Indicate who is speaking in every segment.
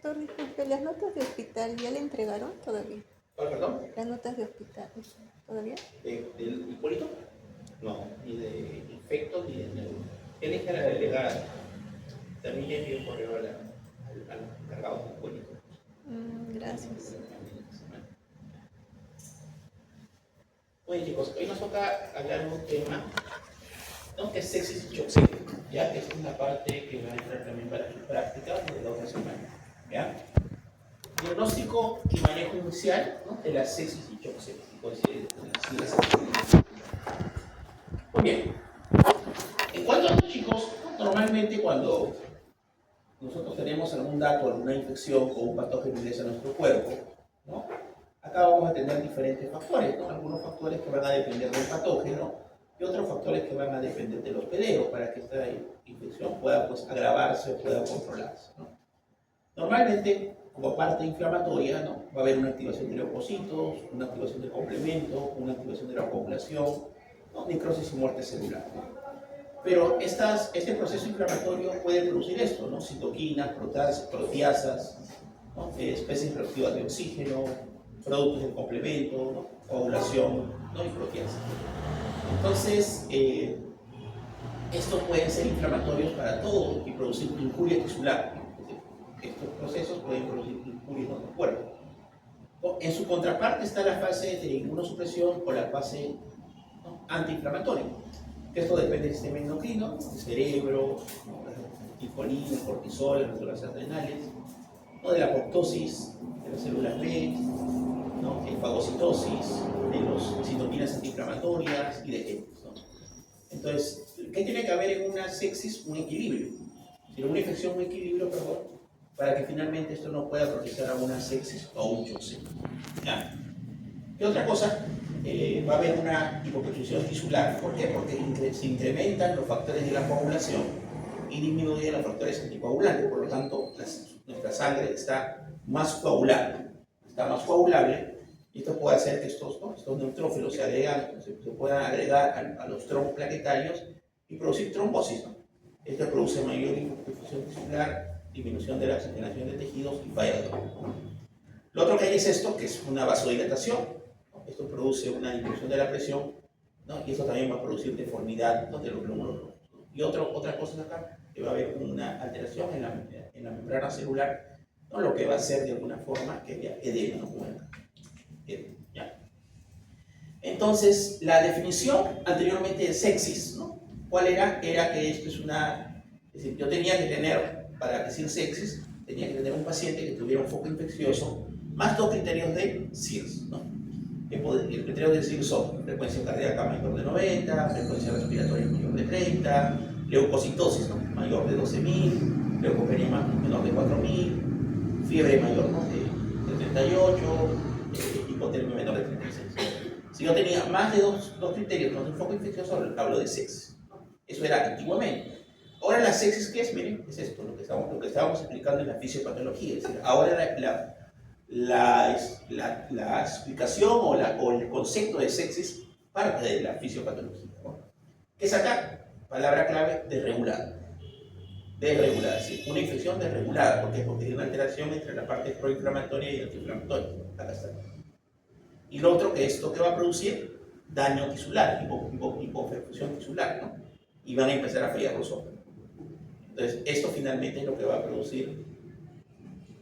Speaker 1: Doctor, disculpe, las notas de hospital, ¿ya le entregaron todavía?
Speaker 2: ¿Perdón?
Speaker 1: Las notas de hospital, ¿todavía?
Speaker 2: ¿Del Hipólito? No, ni de infecto ni de neuro. Él es la delegada. También ya envió un correo al encargado del Hipólito.
Speaker 1: Gracias.
Speaker 2: Oye chicos, hoy nos toca hablar de un tema, ¿no?, que es sepsis y shock séptico, ¿ya? Que es una parte que va a entrar también para sus prácticas de la otra semana, ¿ya? Diagnóstico y manejo inicial, ¿no?, de la sepsis y shock séptico, es decir, de las siglas. Muy bien. En cuanto a los chicos, normalmente cuando nosotros tenemos algún dato, alguna infección o un patógeno ingresa a nuestro cuerpo, ¿no?, acá vamos a tener diferentes factores, ¿no? Algunos factores que van a depender del patógeno y otros factores que van a depender del hospedero para que esta infección pueda, pues, agravarse o pueda controlarse, ¿no? Normalmente, como parte inflamatoria, ¿no?, va a haber una activación de leucocitos, una activación del complemento, una activación de la coagulación, ¿no?, necrosis y muerte celular, ¿no? Pero este proceso inflamatorio puede producir esto, ¿no?, citoquinas, proteasas, ¿no?, especies reactivas de oxígeno, productos del complemento, ¿no?, coagulación, ¿no?, y proteasa. Entonces, estos pueden ser inflamatorios para todo y producir injuria tisular, ¿no? Estos procesos pueden producir injuria en nuestro cuerpo. En su contraparte está la fase de inmunosupresión o la fase, ¿no?, antiinflamatoria. Esto depende del sistema endocrino, del cerebro, ¿no?, la insulina, el cortisol, las glándulas adrenales, ¿no?, de la apoptosis de las células B, ¿no?, de fagocitosis, de las citoquinas antiinflamatorias y de EPOs, ¿no? Entonces, ¿qué tiene que haber en una sepsis? Un equilibrio. En una infección, un equilibrio, perdón, para que finalmente esto no pueda procesar a una sepsis o un shock séptico, ¿ya? ¿Qué otra cosa? Va a haber una hipoperfusión tisular. ¿Por qué? Porque se incrementan los factores de la coagulación y disminuyen los factores anticoagulantes. Por lo tanto, nuestra sangre está más coagulable. Y esto puede hacer que estos neutrófilos se puedan agregar a los trombos plaquetarios y producir trombosis, ¿no? Esto produce mayor hipoperfusión tisular, disminución de la oxigenación de tejidos y falla de órganos. Lo otro que hay es esto, que es una vasodilatación, ¿no? Esto produce una disminución de la presión, ¿no?, y esto también va a producir deformidad, ¿no?, de los glóbulos rojos. Y otra cosa acá, que va a haber una alteración en la membrana celular, ¿no?, lo que va a hacer de alguna forma que haya edema, ¿no?, como acá. ¿Ya? Entonces, la definición anteriormente de sepsis, ¿no?, ¿cuál era? Era que esto es es decir, yo tenía que tener, para decir sepsis, tenía que tener un paciente que tuviera un foco infeccioso, más dos criterios de SIRS, ¿no? El criterio de SIRS son frecuencia cardíaca mayor de 90, frecuencia respiratoria mayor de 30, leucocitosis, ¿no?, mayor de 12.000, leucopenia menor de 4.000, fiebre mayor, ¿no?, de 38, hipotermia menor de 36. Si yo tenía más de dos criterios, más de un foco infeccioso, hablo de sepsis, ¿no? Eso era antiguamente. Ahora la sepsis, ¿qué es? Miren, es esto, lo que estábamos explicando en la fisiopatología. Es decir, ahora la explicación o el concepto de sepsis parte de la fisiopatología, ¿no? ¿Qué es acá? Palabra clave: desregulada. Desregulada, es decir, una infección desregulada. ¿Por qué? Porque hay una alteración entre la parte proinflamatoria y antiinflamatoria. Acá está. Y lo otro, que esto que va a producir daño tisular, hipoperfusión tisular, ¿no? Y van a empezar a fallar los órganos. Entonces, esto finalmente es lo que va a producir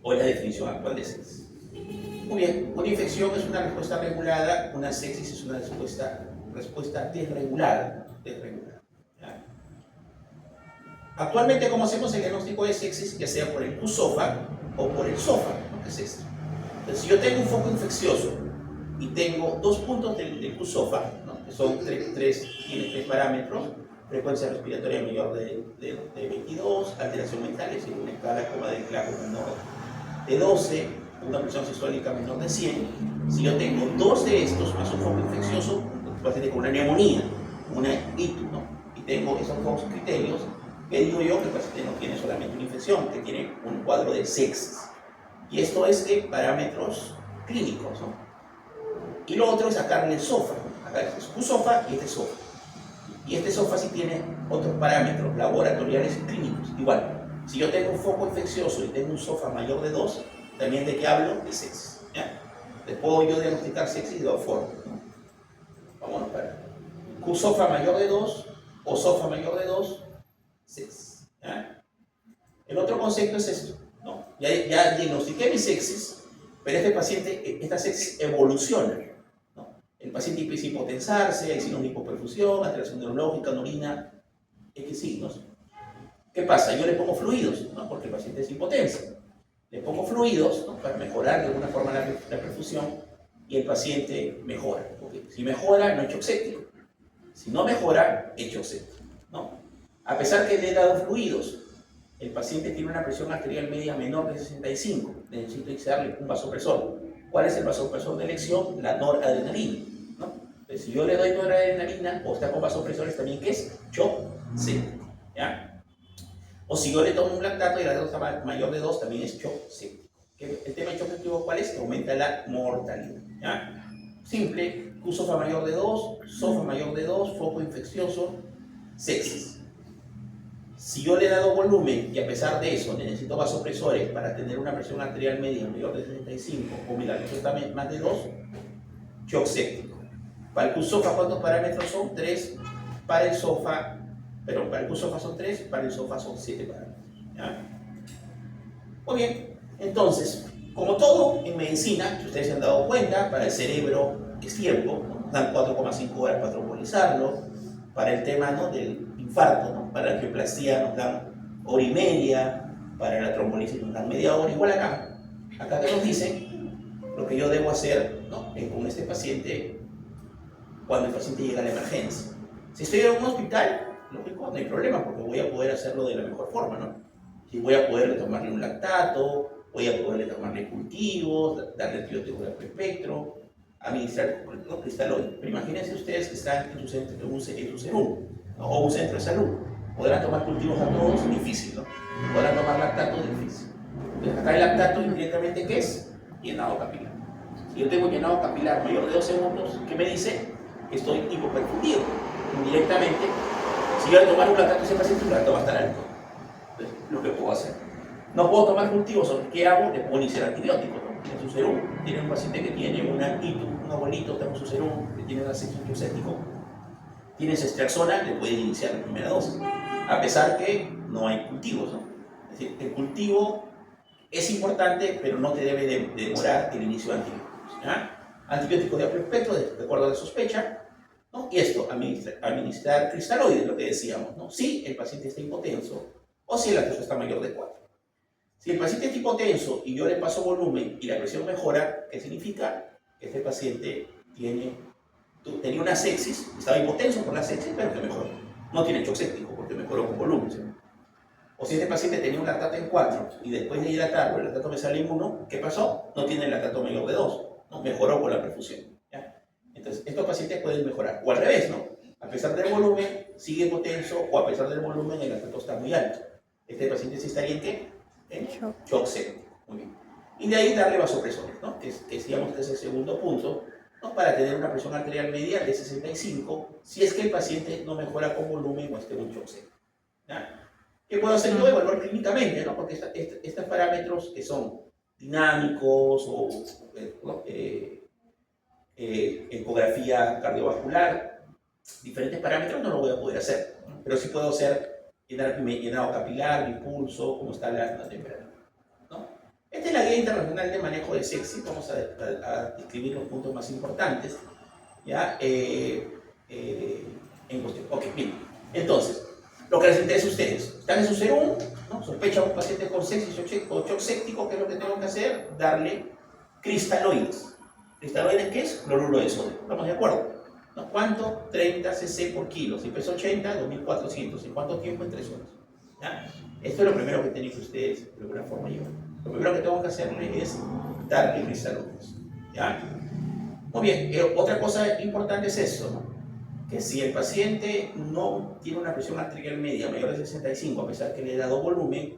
Speaker 2: hoy la definición actual de sepsis. Muy bien, una infección es una respuesta regulada, una sepsis es una respuesta desregulada. ¿Ya? Actualmente, ¿cómo hacemos el diagnóstico de sepsis? Ya sea por el QSOFA o por el SOFA, ¿no?, que es esto. Entonces, si yo tengo un foco infeccioso y tengo dos puntos del QSOFA, ¿no?, que son tiene tres parámetros: frecuencia respiratoria mayor de 22, alteración mental, es decir, una escala como de Clark menor de 12, una presión sistólica menor de 100. Si yo tengo dos de estos más un foco infeccioso, un paciente con una neumonía, una ITU, ¿no?, y tengo esos dos criterios, que digo yo que el paciente no tiene solamente una infección, que tiene un cuadro de sepsis. Y esto es que parámetros clínicos, ¿no? Y lo otro es sacarle el SOFA. Acá este es un SOFA y este es SOFA. Y este SOFA sí tiene otros parámetros laboratoriales y clínicos. Igual, Si yo tengo un foco infeccioso y tengo un SOFA mayor de 2, también de qué hablo, de sepsis. ¿Ya? Les puedo yo diagnosticar sepsis de dos formas, ¿no? Vamos a ver. QSOFA mayor de 2 o SOFA mayor de 2, sepsis. ¿Ya? El otro concepto es esto, ¿no? Ya diagnostiqué mi sepsis, pero este paciente, esta sepsis evoluciona, ¿no? El paciente empieza a hipotensarse, hay signos de hipoperfusión, alteración neurológica, orina, X signos. ¿Qué pasa? Yo le pongo fluidos, ¿no? Porque el paciente es hipotenso. Le pongo fluidos, ¿no? Para mejorar de alguna forma la perfusión y el paciente mejora. ¿Okay? Si mejora, no es shock séptico. Si no mejora, es shock séptico, ¿no? A pesar que le he dado fluidos, el paciente tiene una presión arterial media menor de 65. Necesito darle un vasopresor. ¿Cuál es el vasopresor de elección? La noradrenalina, ¿no? Entonces, si yo le doy noradrenalina o está con vasopresores también, ¿qué es? Shock séptico, ¿ya? O si yo le tomo un lactato y la lactato está mayor de 2, también es shock séptico. El tema de shock séptico, ¿cuál es? Que aumenta la mortalidad, ¿ya? Simple, QSOFA mayor de 2, SOFA mayor de 2, foco infeccioso, sepsis. Si yo le he dado volumen y a pesar de eso necesito vasopresores para tener una presión arterial media mayor de 65 o mi lactato está más de 2, shock séptico. Para el QSOFA, ¿cuántos parámetros son? 3. Para el SOFA, pero para el QSOFA son 3, para el SOFA son 7 parámetros. ¿Ya? Muy bien, entonces, como todo en medicina, si ustedes se han dado cuenta, para el cerebro es tiempo, ¿no? Nos dan 4,5 horas para trombolizarlo. Para el tema, ¿no? Del infarto, ¿no? Para la angioplastía nos dan hora y media, para la trombolisis nos dan media hora, igual acá. Acá que nos dicen lo que yo debo hacer, ¿no? Con este paciente cuando el paciente llega a la emergencia. Si estoy en un hospital, lógico, no hay problema porque voy a poder hacerlo de la mejor forma, ¿no? Si voy a poderle tomarle un lactato, voy a poderle tomarle cultivos, darle antibióticos de amplio espectro, administrar cristaloide. Pero imagínense ustedes que están en su centro, ¿no? O un centro de salud. Podrán tomar cultivos a todos, difícil, ¿no? Podrán tomar lactato, difícil. Entonces acá el lactato indirectamente, ¿qué es? Llenado capilar. Si yo tengo llenado capilar mayor de 2 segundos, ¿qué me dice? Que estoy hipoperfundido. Indirectamente, si yo le tomar un lactato a ese paciente, el lactato va a estar alto. Entonces, lo que puedo hacer. No puedo tomar cultivos, ¿qué hago? Le puedo iniciar antibióticos, ¿no? En su serum. Tiene un paciente que tiene una ITU, un abuelito, está con su serum, que tiene un sepsis séptico, tiene ceftriaxona, le pueden iniciar la primera dosis. A pesar que no hay cultivos, ¿no? Es decir, el cultivo es importante, pero no te debe de demorar el inicio de antibióticos, ¿ya? Antibióticos de amplio espectro, de acuerdo a la sospecha, ¿no? Y esto, administrar cristaloides, lo que decíamos, ¿no? Si el paciente está hipotenso o si el lactato está mayor de 4. Si el paciente es hipotenso y yo le paso volumen y la presión mejora, ¿qué significa? Que este paciente tenía una sepsis, estaba hipotenso por la sepsis, pero que mejoró. No tiene shock séptico porque mejoró con volumen, ¿sí? O si este paciente tenía un lactato en 4 y después de hidratarlo, el lactato me sale en 1, ¿qué pasó? No tiene el lactato mayor de 2, ¿no? Mejoró con la perfusión, ¿ya? Entonces, estos pacientes pueden mejorar. O al revés, ¿no? A pesar del volumen, sigue hipotenso, o a pesar del volumen, el lactato está muy alto. Este paciente sí estaría en ¿qué? En shock séptico. Muy bien. Y de ahí darle vasopresores, ¿no? Que decíamos que es el segundo punto, ¿no? Para tener una presión arterial media de 65, si es que el paciente no mejora con volumen o esté en un shock séptico, ¿ya? ¿Qué puedo hacer yo? Evaluar clínicamente, ¿no? Porque estos parámetros que son dinámicos o ecografía cardiovascular, diferentes parámetros no lo voy a poder hacer, ¿no? Pero sí puedo hacer llenado capilar, mi pulso, cómo está la temperatura, ¿no? Esta es la guía internacional de manejo de sepsis. Vamos a describir los puntos más importantes, ¿ya? En cuestión. Ok, bien. Entonces, lo que les interesa a ustedes, están en su serum, ¿no? Sospechan un paciente con sepsis o shock séptico, ¿qué es lo que tengo que hacer? Darle cristaloides. ¿Cristaloides qué es? Cloruro de sodio. ¿Estamos de acuerdo? ¿No? ¿Cuánto? 30 cc por kilo. Si pesa 80, 2400. ¿En cuánto tiempo? En 3 horas. ¿Ya? Esto es lo primero que tienen que ustedes, de alguna forma, llevar. Lo primero que tengo que hacerle es darle cristaloides. ¿Ya? Muy bien. Otra cosa importante es esto, ¿no? Que si el paciente no tiene una presión arterial media mayor de 65, a pesar que le he dado volumen,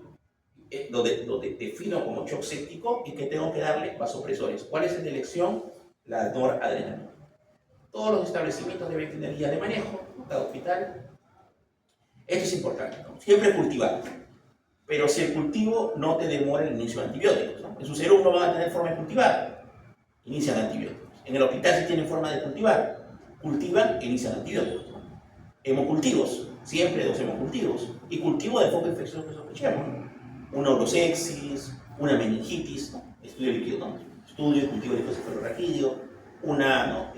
Speaker 2: lo defino como shock séptico y que tengo que darle vasopresores. ¿Cuál es el de elección? La noradrenalina. Todos los establecimientos deben tener guía de manejo, cada hospital. Esto es importante, ¿no? Siempre cultivar. pero si el cultivo no te demora el inicio de antibióticos, ¿no? En su cerebro no van a tener forma de cultivar, inician antibióticos. En el hospital sí tienen forma de cultivar, cultivan, inician antibióticos, ¿no? Hemocultivos, siempre dos hemocultivos, y cultivo de foco infeccioso que sospechemos, ¿no? Una urosepsis, una meningitis, ¿no? Estudio líquido, ¿no? Estudio, cultivo de licocefalorraquídeo, una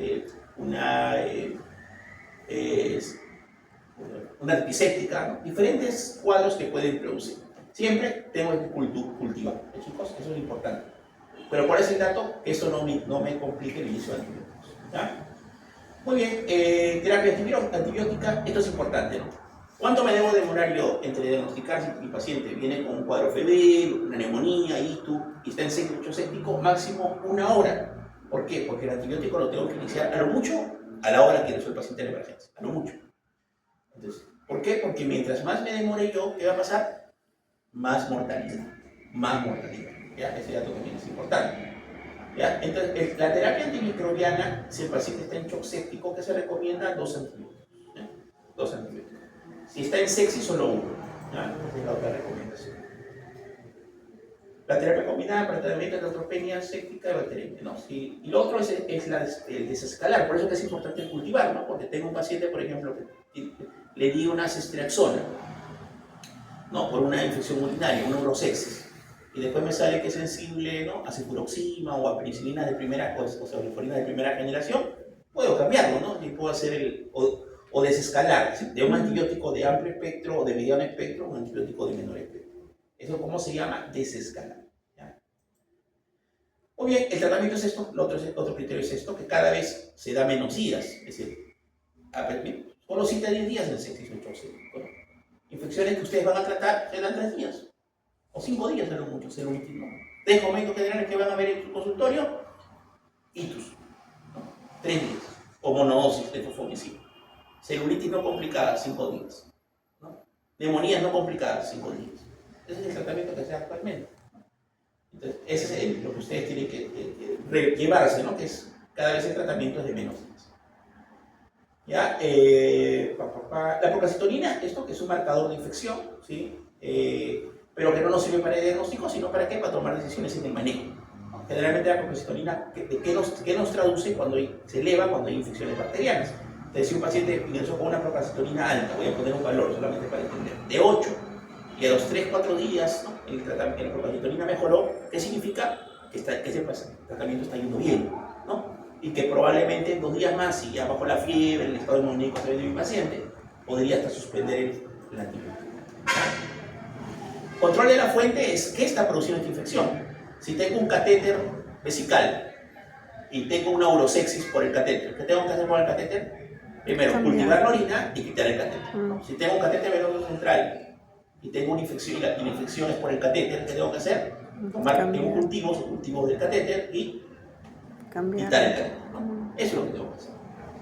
Speaker 2: antiséptica, ¿no? Diferentes cuadros que pueden producir. Siempre tengo que cultivar, ¿eh, chicos? Eso es importante. Pero por ese dato, que eso no me complique el inicio de antibióticos, ¿ya? Muy bien, terapia antibiótica, esto es importante, ¿no? ¿Cuánto me debo demorar yo entre diagnosticar si mi paciente viene con un cuadro febril, una neumonía, ictus, y está en séptico séptico? Máximo 1 hora. ¿Por qué? Porque el antibiótico lo tengo que iniciar a lo mucho a la hora que ingresó el paciente en emergencia, a lo mucho. Entonces, ¿por qué? Porque mientras más me demore yo, ¿qué va a pasar? Más mortalidad, más mortalidad. ¿Ya? Ese dato también es importante. ¿Ya? Entonces, la terapia antimicrobiana, si el paciente está en shock séptico, ¿qué se recomienda? 2 antibióticos. ¿Ya? 2 antibióticos. Si está en sepsis, solo 1. ¿Ya? Esa es la otra recomendación. La terapia combinada para tratamiento de neutropenia séptica y bacteriemia, ¿no? Y lo otro es el desescalar. Por eso que es importante cultivar, ¿no? Porque tengo un paciente, por ejemplo, que le di una ceftriaxona, ¿no? Por una infección urinaria, una urosepsis. Y después me sale que es sensible, ¿no? A cefuroxima o a penicilina de primera, o cefaloforinas de primera generación, puedo cambiarlo, ¿no? Y puedo hacer o desescalar, ¿sí? De un antibiótico de amplio espectro o de mediano espectro a un antibiótico de menor espectro. Eso, ¿cómo se llama? Desescalar. ¿Ya? Muy bien, el tratamiento es esto, otro criterio es esto, que cada vez se da menos días, es decir, solo cita 10 días en sepsis o shock séptico, ¿no? Infecciones que ustedes van a tratar se dan 3 días. O 5 días a lo mucho, celulitis, ¿no? Dejo médicos generales que van a ver en su consultorio, ictus, ¿no? 3 días. O monodosis de fosfomicina. Celulitis no complicada, 5 días, ¿no? Neumonías no complicadas, 5 días. Ese es el tratamiento que se da actualmente. Entonces, ese es lo que ustedes tienen que llevarse, ¿no? Que es, cada vez el tratamiento es de menos días. ¿Ya? La procalcitonina, esto que es un marcador de infección, ¿sí? Pero que no nos sirve para el diagnóstico, sino para qué, para tomar decisiones en el manejo. Generalmente la procalcitonina, ¿qué nos traduce cuando se eleva cuando hay infecciones bacterianas? Entonces, si un paciente ingresó con una procalcitonina alta, voy a poner un valor solamente para entender, de 8, y a los 3-4 días, ¿no? La procalcitonina mejoró, ¿qué significa? Que ese tratamiento está yendo bien, ¿no? Y que probablemente en 2 días más, si ya bajó la fiebre, el estado inmunológico está bien de mi paciente, podría hasta suspender el antibiótico. Control de la fuente es qué está produciendo esta infección. Si tengo un catéter vesical y tengo una urosepsis por el catéter, ¿qué tengo que hacer con el catéter? Primero, cultivar la orina y quitar el catéter, ¿no? Si tengo un catéter venoso central y tengo una infección y la infección es por el catéter, ¿qué tengo que hacer? Tomar cultivos del catéter y quitar el catéter, ¿no? Eso es lo que tengo que hacer.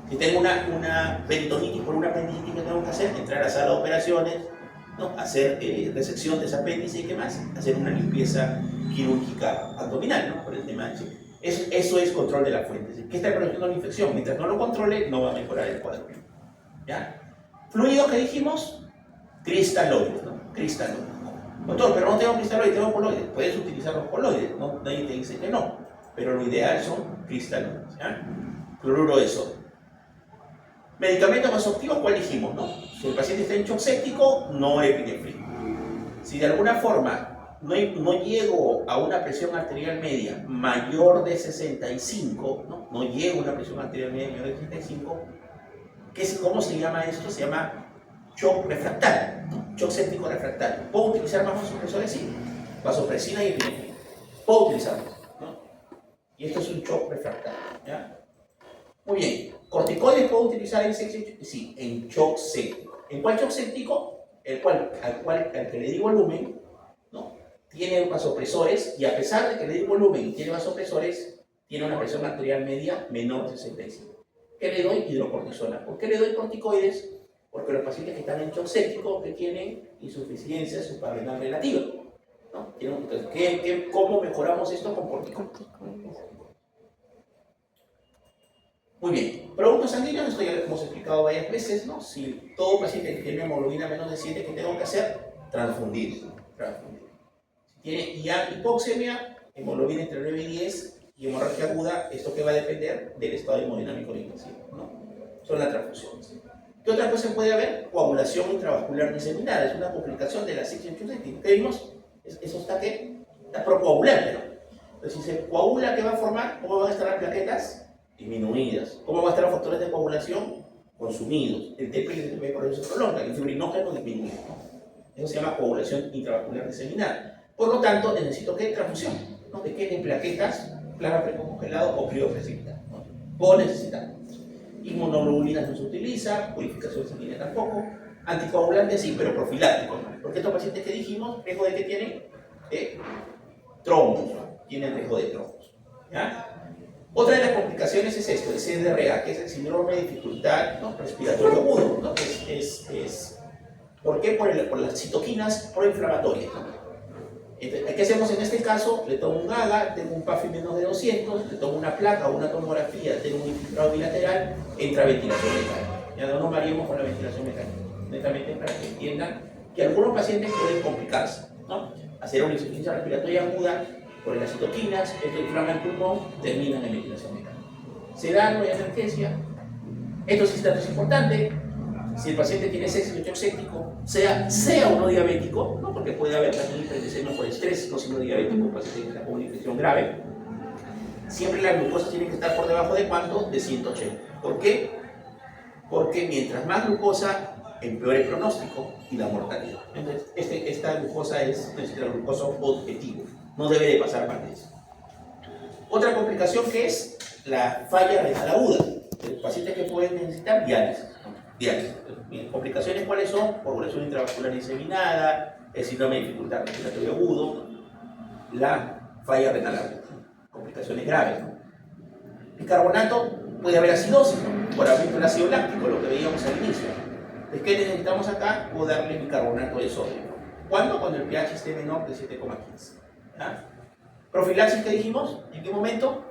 Speaker 2: Si tengo una peritonitis por una apendicitis, ¿qué tengo que hacer? Entrar a la sala de operaciones, ¿no? Hacer resección de ese apéndice y qué más, hacer una limpieza quirúrgica abdominal, ¿no? Por el tema de eso es control de la fuente. ¿Qué está produciendo la infección? Mientras no lo controle, no va a mejorar el cuadro. ¿Ya? Fluidos que dijimos, cristaloides, ¿no? Cristaloides. Doctor, pero no tengo cristaloides, tengo coloides. Puedes utilizar los coloides, ¿no? Nadie te dice que no, pero lo ideal son cristaloides. ¿Ya? Cloruro de sodio. Medicamentos vasoactivos, ¿cuál dijimos? ¿No? Si el paciente está en shock séptico, no epinefrina. Si de alguna forma no llego a una presión arterial media mayor de 65, no llego a una presión arterial media mayor de 65, ¿cómo se llama esto? Se llama shock refractario, ¿no? Shock séptico refractario. ¿Puedo utilizar más vasopresores? Sí. Vasopresina y epinefrina. Puedo utilizarlos, ¿no? Y esto es un shock refractario, ¿ya? Muy bien. ¿Corticoides puedo utilizar en sepsis? Sí, en shock séptico. ¿En cuál shock séptico? Al que le di volumen, ¿no? Tiene vasopresores y a pesar de que le di volumen y tiene vasopresores, tiene una presión arterial media menor de 65. ¿Qué le doy? Hidrocortisona. ¿Por qué le doy corticoides? Porque los pacientes que están en shock séptico que tienen insuficiencia suprarrenal relativa, ¿no? Entonces, ¿cómo mejoramos esto con corticoides? Muy bien, productos sanguíneos, esto ya lo hemos explicado varias veces, ¿no? Si todo paciente que tiene hemoglobina menos de 7, ¿qué tengo que hacer? transfundir. Si tiene ya hipoxemia, hemoglobina entre 9 y 10 y hemorragia aguda, esto que va a depender del estado hemodinámico intensivo, ¿no? Son las transfusiones. ¿Qué otra cosa puede haber? Coagulación intravascular diseminada, es una complicación de la sección chusectic. ¿Qué vimos? Eso está procoagulante, ¿no? Entonces, si se coagula, ¿qué va a formar? ¿Cómo van a estar las plaquetas? Disminuidas. ¿Cómo van a estar los factores de coagulación? Consumidos. El TP y el TP por eso se prolonga, el fibrinógeno disminuye, ¿no? Eso se llama coagulación intravascular diseminada. Por lo tanto, necesito ¿qué? Transfusión, ¿no? ¿De qué? De plaquetas, plasma precongelado o crioprecipitado, ¿no? Puedo necesitar. Inmunoglobulinas no se utiliza, purificación sanguínea tampoco, anticoagulante sí, pero profiláctico, ¿no? Porque estos pacientes que dijimos, riesgo de que tienen trombos, ¿no? Tienen riesgo de trombos, ¿ya? Otra de las complicaciones es esto, el CDRA, que es el síndrome de dificultad, ¿no? Respiratorio agudo, ¿no? ¿Por qué? Por las citoquinas proinflamatorias, ¿no? Entonces, ¿qué hacemos en este caso? Le tomo un GAGA, tengo un PAFI menos de 200, le tomo una placa o una tomografía, tengo un infiltrado bilateral, entra ventilación mecánica. Ya no nos variemos con la ventilación mecánica, netamente para que entiendan que algunos pacientes pueden complicarse, ¿no? Hacer una insuficiencia respiratoria aguda por las citoquinas, esto inflama el pulmón, terminan en ventilación mecánica. Se da, no hay emergencia. Esto sí es importante. Si el paciente tiene sepsis o shock séptico, sea o no diabético, ¿no? Porque puede haber también hiperglicemia por estrés, no siendo diabético, un paciente que está con una infección grave, siempre la glucosa tiene que estar por debajo de ¿cuánto? De 180. ¿Por qué? Porque mientras más glucosa, empeora el pronóstico y la mortalidad. Entonces, esta glucosa es nuestra glucosa objetivo, no debe de pasar más de eso. Otra complicación que es la falla renal aguda, el paciente que puede necesitar diálisis. Complicaciones, ¿cuáles son? Coagulación intravascular diseminada, el síndrome de dificultad respiratoria agudo, la falla renal aguda, complicaciones graves, ¿no? Bicarbonato, puede haber acidosis, ¿no? Por aumento del ácido láctico, lo que veíamos al inicio. ¿Es que necesitamos acá? O darle bicarbonato de sodio. ¿Cuándo? Cuando el pH esté menor de 7,15. Profilaxis, ¿qué dijimos? ¿En qué momento?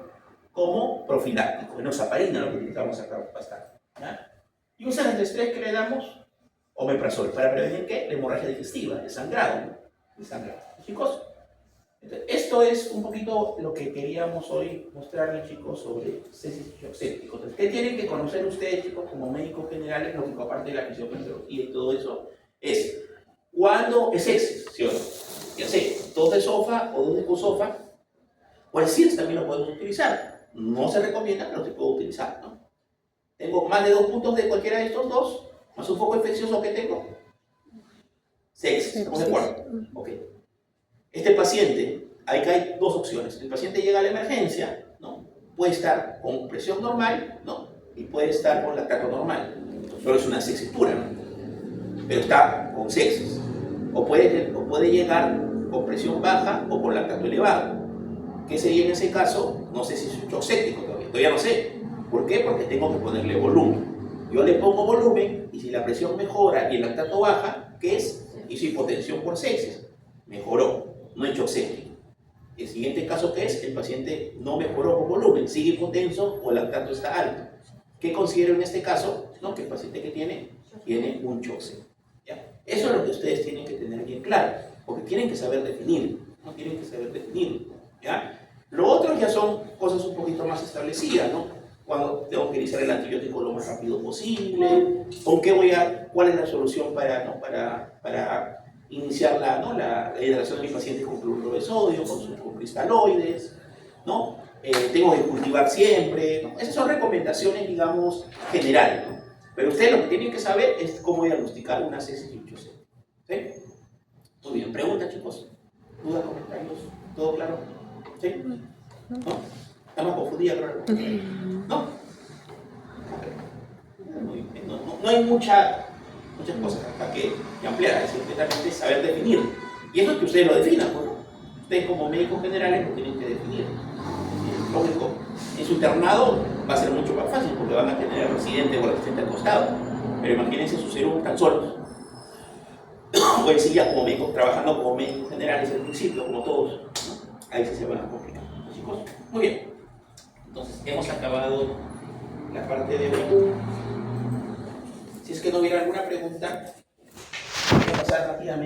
Speaker 2: Como profiláctico, enoxaparina, lo que utilizamos acá bastante. Y un antiestrés que le damos omeprazol para prevenir ¿qué? La hemorragia digestiva, el sangrado, ¿no? El sangrado. Chicos, entonces, esto es un poquito lo que queríamos hoy mostrarles, chicos, sobre sepsis y shock séptico. Entonces, ¿qué tienen que conocer ustedes, chicos, como médicos generales, lógico, aparte de la fisiopatología y todo eso? Es cuando es sepsis, ¿sí o no? Ya sé, tos de esófago o tos de cosofa, o el SIRS también lo podemos utilizar. No se recomienda, pero se puede utilizar, ¿no? Tengo más de 2 puntos de cualquiera de estos dos, más un foco infeccioso que tengo. Sepsis, ¿estamos de acuerdo? Ok. Este paciente, ahí hay dos opciones. El paciente llega a la emergencia, ¿no? Puede estar con presión normal, ¿no? Y puede estar con lactato normal. Solo es una sepsis pura, ¿no? Pero está con sepsis. O puede llegar con presión baja o con lactato elevado. ¿Qué sería en ese caso? No sé si es un shock séptico todavía no sé. ¿Por qué? Porque tengo que ponerle volumen. Yo le pongo volumen y si la presión mejora y el lactato baja, ¿qué es? Hizo hipotensión por sepsis. Mejoró, no es shock séptico. El siguiente caso, ¿qué es? El paciente no mejoró con volumen, sigue hipotenso o el lactato está alto. ¿Qué considero en este caso? No, que el paciente que tiene un shock séptico. ¿Ya? Eso es lo que ustedes tienen que tener bien claro, porque tienen que saber definir, no tienen que saber definir. ¿Ya? Lo otro ya son cosas un poquito más establecidas, ¿no? Cuando tengo que iniciar el antibiótico lo más rápido posible, cuál es la solución para iniciar la hidratación de mis pacientes con cloruro de sodio, con cristaloides, ¿no? Tengo que cultivar siempre, ¿no? Esas son recomendaciones, digamos, generales, ¿no? Pero ustedes lo que tienen que saber es cómo diagnosticar una sepsis y un shock séptico. ¿Sí? Muy bien, preguntas, chicos, dudas, comentarios, ¿todo claro? ¿Sí? ¿No? ¿Estamos confundidos? ¿No? No hay muchas cosas acá que ampliar, es simplemente saber definir. Y eso es que ustedes lo definan, ¿no? Ustedes como médicos generales lo tienen que definir. Lógico, en su internado va a ser mucho más fácil porque van a tener al residente o al asistente al costado. Pero imagínense sus serum tan solos. O en sí ya como médicos, trabajando como médicos generales al principio, como todos, ¿no? Ahí sí se van a complicar. Chicos, muy bien. Entonces, hemos acabado la parte de hoy. Si es que no hubiera alguna pregunta, voy a pasar rápidamente.